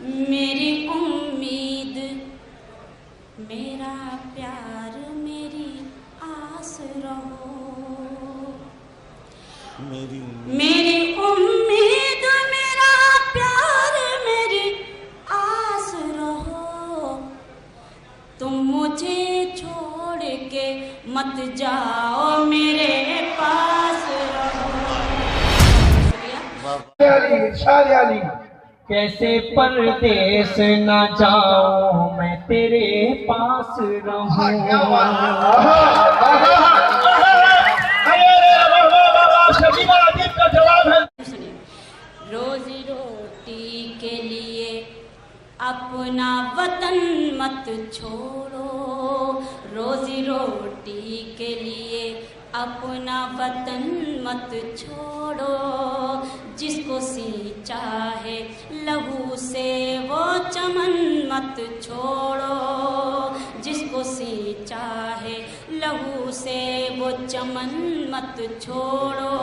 मेरी उम्मीद, मेरा प्यार, मेरी आस रहो। मेरी उम्मीद, मेरा प्यार, मेरी आस रहो। तुम मुझे छोड़ के मत जाओ, मेरे पास रहो। कैसे परदेस न जाऊं मैं तेरे पास रहूं। रोजी रोटी के लिए अपना वतन मत छोड़ो। रोजी रोटी के लिए अपना वतन मत छोड़ो। जिसको सींचा है लहू से वो चमन मत छोड़ो। जिसको सींचा है लहू से वो चमन मत छोड़ो।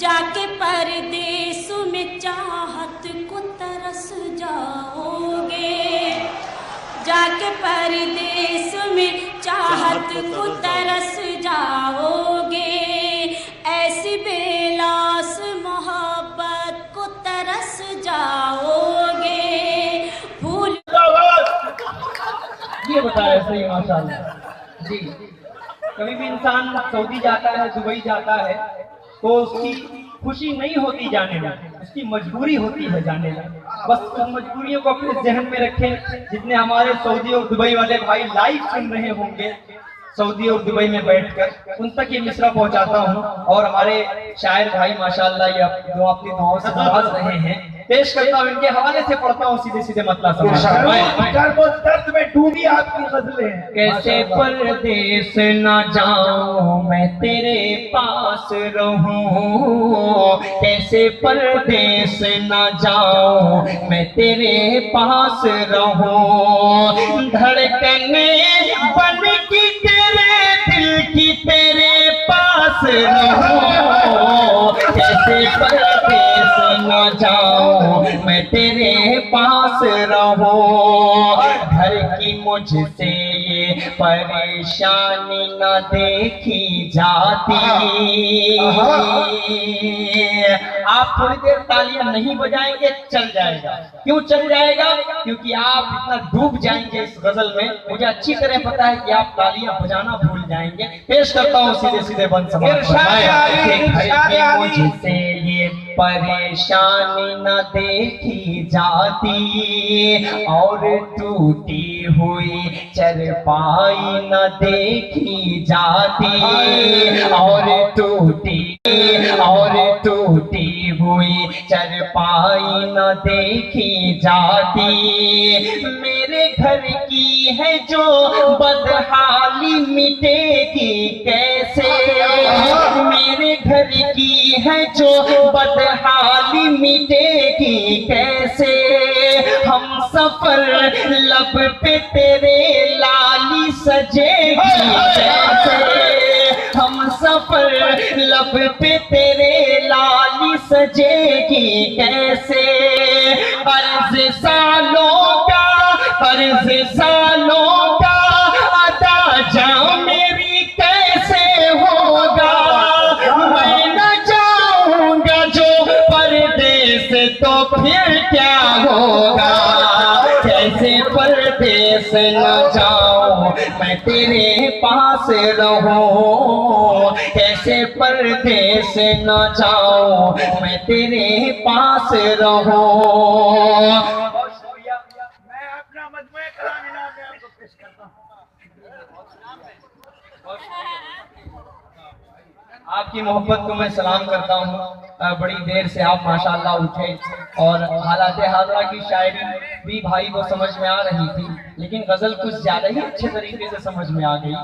जाके परदेस में चाहत को तरस जाओगे। जाके परदेस में चाहत को तरस जाओगे। ऐसी बेलास मोहब्बत को तरस जाओगे। भूल ये बताया सही माशाल्लाह जी। कभी भी इंसान सऊदी जाता है, दुबई जाता है, तो उसकी खुशी नहीं होती जाने में, उसकी मजबूरी होती है जाने में। बस उन मजबूरियों को अपने जहन में रखें। जितने हमारे सऊदी और दुबई वाले भाई लाइव सुन रहे होंगे सऊदी और दुबई में बैठकर, उन तक ये मिसरा पहुंचाता हूं। और हमारे शायर भाई माशाल्लाह ये जो अपनी दुआओं से नवाज रहे हैं, पेश करता हूं, इनके हवाले से पढ़ता हूं सीधे सीधे मतलब दर्द में डूबी आपकी गजलें। कैसे परदेस न जाऊं मैं तेरे पास रहूं। कैसे परदेस न जाऊं मैं तेरे पास रहूं। धड़कने बन की तेरे दिल की तेरे पास रहूं। कैसे परदेस न जाऊं मैं तेरे पास रहूं। घर की मुझसे ये परेशानी न देखी जाती। आप थोड़ी देर तालियां नहीं बजाएंगे चल जाएगा। क्यों चल जाएगा? क्योंकि आप इतना डूब जाएंगे इस गजल में। मुझे अच्छी तरह पता है कि आप तालियां बजाना भूल जाएंगे। पेश करता हूँ सीधे सीधे बंद समाज। मुझसे ये परेशानी न देखी जाती। और टूटी हुई चरपाई न देखी जाती। और टूटी हुई चरपाई न देखी जाती। मेरे घर की है जो बदहाली मिटेगी कैसे। मेरे घर की है जो बदहाली मिटेगी कैसे। हम सफर लब पे तेरे लाली सजेगी कैसे। हम सफर लब पे तेरे लाली सजेगी कैसे। अर्ज़ सालों का अदा जा मेरी कैसे होगा। मैं न जाऊंगा जो परदेस तो फिर क्या होगा। कैसे परदेस न जाऊं मैं तेरे पास रहूं। कैसे परदेस न जाऊं मैं तेरे पास रहूं। मैं अपना मजमूए कलाम इनाम में आपको पेश करता हूं। आपकी मोहब्बत को मैं सलाम करता हूँ। बड़ी देर से आप माशाल्लाह उठे और हालात हाजरा की शायरी भी भाई को समझ में आ रही थी, लेकिन गजल कुछ ज्यादा ही अच्छे तरीके से समझ में आ गई।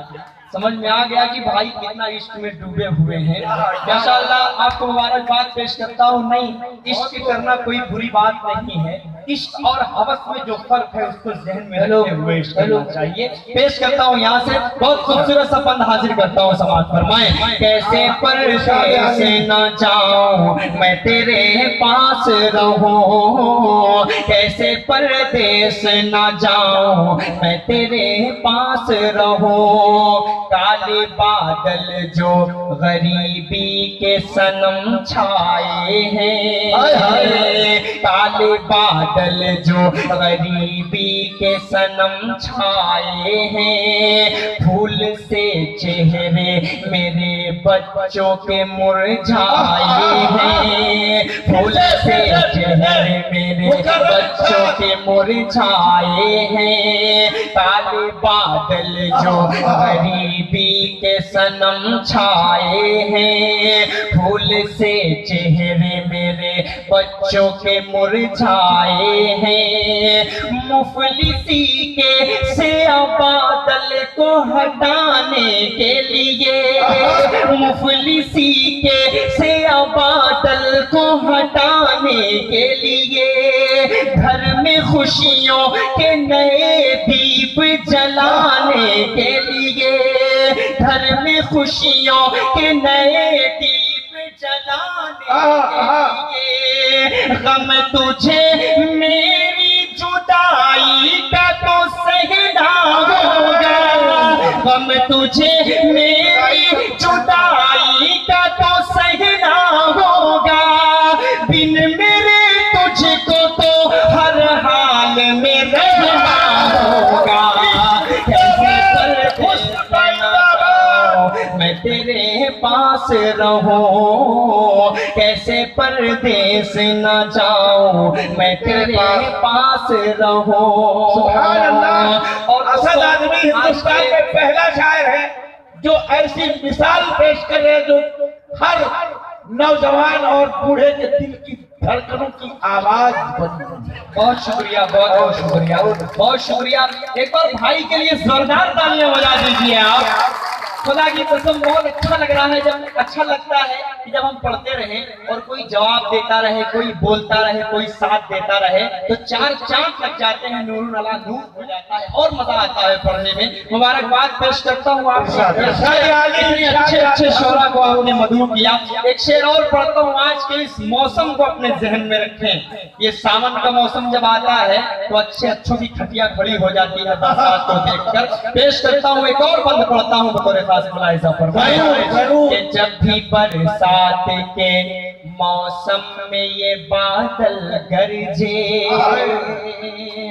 समझ में आ गया कि भाई कितना इश्क में डूबे हुए हैं। माशाल्लाह आपको मुबारकबाद पेश करता हूँ। नहीं, इश्क करना कोई बुरी बात नहीं है। इश्क और हवस में जो फर्क है उसको जहन में रखते हुए इश्क करना चाहिए। पेश करता हूँ यहाँ से बहुत खूबसूरत सा बंद हाजिर करता हूँ, समाज फरमाएं। कैसे परदेस न जाऊं मैं तेरे पास रहूं, कैसे परदेस न जाऊं मैं तेरे पास रहूं, काले बादल जो गरीबी के सनम छाए हैं, काले बादल जो गरीबी के सनम छाए हैं, फूल से चेहरे मेरे बच्चों के मुरझाए हैं, फूल से चेहरे मेरे बच्चों के मुरझाए हैं, काले बादल जो गरीबी के सनम छाए हैं, फूल से चेहरे मेरे बच्चों के मुरझाए हैं, मुफलिसी के से बादल को हटाने के लिए, मुफलिसी के से बादल को हटाने के लिए, घर में खुशियों के नए दीप जलाने के लिए, घर में खुशियों के नए दीप जलाने के लिए, गम तुझे मेरी जुदाई का तो सहना होगा, गम तुझे मेरी जुदाई का तो सहना होगा, बिन मेरे तुझको तो हर हाल में रहना होगा, मैं तेरे पास रहूं, कैसे परदेस न जाऊं मैं तेरे पास रहूं। सुभान अल्लाह। और असद आदमी हिंदुस्तान में पहला शायर है जो ऐसी मिसाल पेश कर रहे हैं जो हर नौजवान और बूढ़े के दिल की धड़कनों की आवाज बनी। बहुत शुक्रिया, बहुत बहुत शुक्रिया, बहुत शुक्रिया। एक बार भाई के लिए जोरदार तालियां बजा दीजिए आप। खुदा की कसम बहुत अच्छा लग रहा है, जब अच्छा लगता है कि जब हम पढ़ते रहे और कोई जवाब देता रहे, कोई बोलता रहे, कोई साथ देता रहे, तो चार चांद लग जाते हैं, नूर अला नूर हो जाता है और मजा आता है पढ़ने में। मुबारकबाद पेश करता हूँ आपको, अच्छे अच्छे शोरा को आपने मधु किया। एक शेर और पढ़ता हूँ, आज के इस मौसम को अपने जहन में रखें। ये सावन का मौसम जब आता है तो अच्छे अच्छों की खटिया खड़ी हो जाती है बरसात को देखकर। पेश करता हूँ, एक और बंद पढ़ता हूँ बतौर कि जब भी बरसात के मौसम में ये बादल गरजे,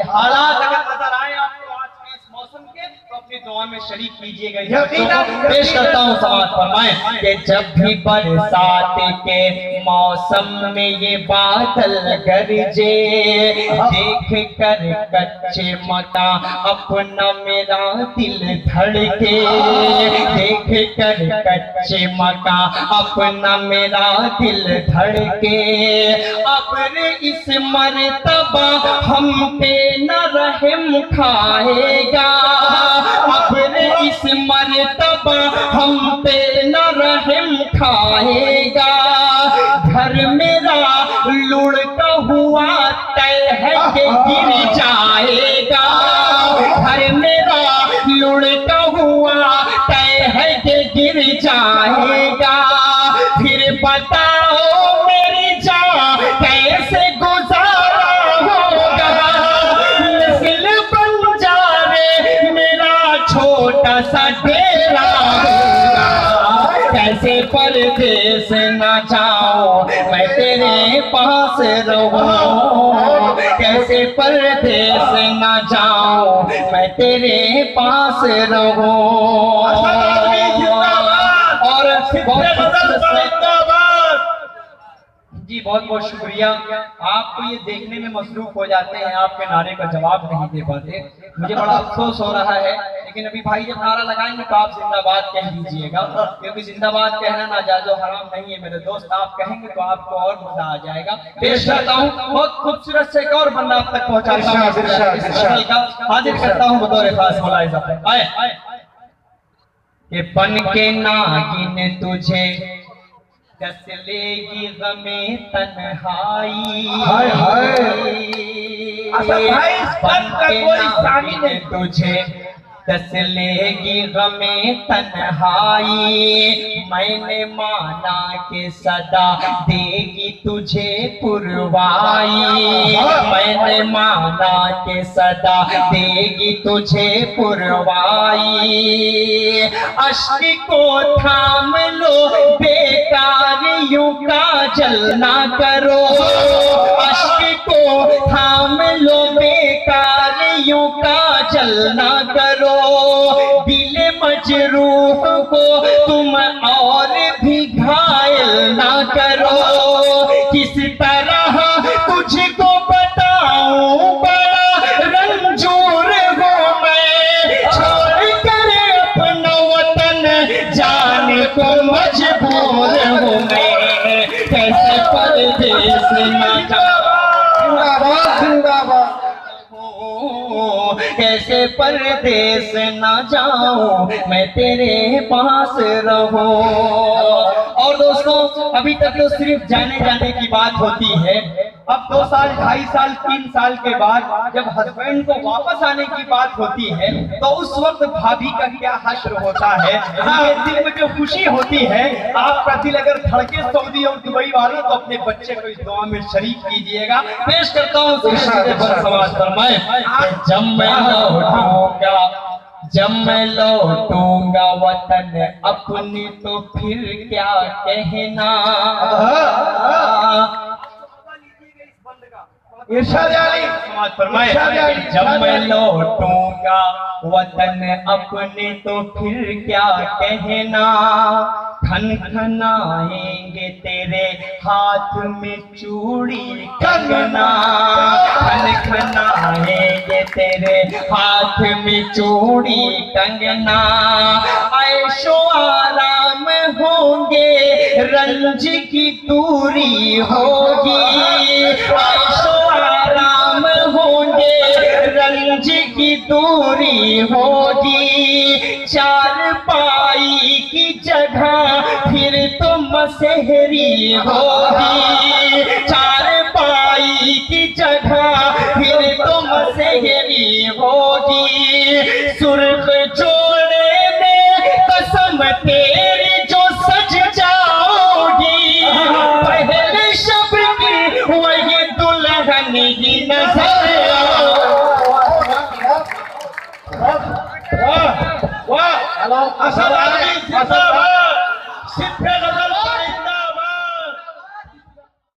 हालात अगर नजर आए आपको आज के इस मौसम के तो अपनी दुआ में शरीक कीजिएगा। पेश करता हूँ, समाज फरमाएं कि जब भी बरसात के मौसम में ये बादल गरजे, देख कर कच्चे मकान अपना मेरा दिल धड़के, देख कर कच्चे मकान अपना मेरा दिल धड़के, अब्र इस मर्तबा हम पे न रहम खाएगा, अब्र इस मर्तबा हम पे न रहम खाएगा, घर मेरा लुढ़का हुआ तय है कि गिर जाएगा, घर मेरा लुढ़का हुआ तय है कि गिर जाएगा, फिर बताओ मेरी जान कैसे गुजारा होगा, नस्ल बंजारे मेरा छोटा सा डेरा होगा, कैसे परदेस न जाऊं मैं तेरे पास रहूं, कैसे परदेस न जाऊं मैं तेरे पास रहूं। जी बहुत बहुत शुक्रिया। आपको ये देखने में मसरूफ हो जाते हैं, आपके नारे का जवाब नहीं दे पाते, मुझे बड़ा अफसोस हो रहा है। लेकिन अभी भाई जब नारा लगाएंगे तो आप जिंदाबाद कह दीजिएगा, क्योंकि जिंदाबाद कहना नाजायज़ और हराम नहीं है मेरे दोस्त। आप कहेंगे तो आपको और मजा आ जाएगा। पेश करता हूँ, बहुत खूबसूरत से एक और बंदा आप तक पहुँचाता हूँ, हाजिर करता हूँ बतौर खास मुलाहिज़ा। आए कि बन के नागिन तुझे डस लेगी गमे तन्हाई, हाय हाय असद भाई इस बात का कोई सानी नहीं। तुझे दस लेगी गमे तन्हाई, मैंने माना के सदा देगी तुझे पुरवाई, मैंने माना के सदा देगी तुझे पुरवाई। अश्क को थाम लो बेकारियों का जलना करो, अश्क को थाम लो बेकारियों का जलना करो। दिल मजरूह को तुम और भी घायल ना करो। किस तरह तुझको बताऊं बड़ा रंजूर हूँ मैं, छोड़ कर अपना वतन जाने को मजबूर हूँ मैं। कैसे परदेस न जिंदाबाद जिंदाबाद। कैसे परदेस न जाऊं मैं तेरे पास रहूं। और दोस्तों अभी तक तो सिर्फ जाने जाने की बात होती है, अब 2 साल 2.5 साल 3 साल के बाद जब हस्बैंड को वापस आने की बात होती है तो उस वक्त भाभी का क्या हश्र होता है, उनके दिल में जो खुशी होती है। आपका दिल अगर धड़के सऊदी और दुबई वालों तो अपने बच्चे को इस दुआ में शरीक कीजिएगा। पेश करता हूँ समाज फरमाए। जब मैं लौटूंगा, जब मैं लौटूंगा वतन अपनी तो फिर क्या कहना। इरशाद अली समाज फरमाए। जब मैं लौटूंगा वतन अपने तो फिर क्या कहना। खनखनाएंगे तेरे हाथ में चूड़ी कंगना, खनखनाएंगे तेरे हाथ में चूड़ी कंगना। ऐशो आराम होंगे रंज की दूरी होगी, ऐशो आराम होंगे रंज की दूरी होगी। चार पाई की जगह फिर तो मसहरी होगी, चार पाई की जगह फिर तो मसहरी होगी। सुर्ख जोड़े में कसम तेरी जो सज जाओगी, पहले शब की वही दुल्हन की नजर वाह वाह। असद अली जिंदाबाद। सिर्फ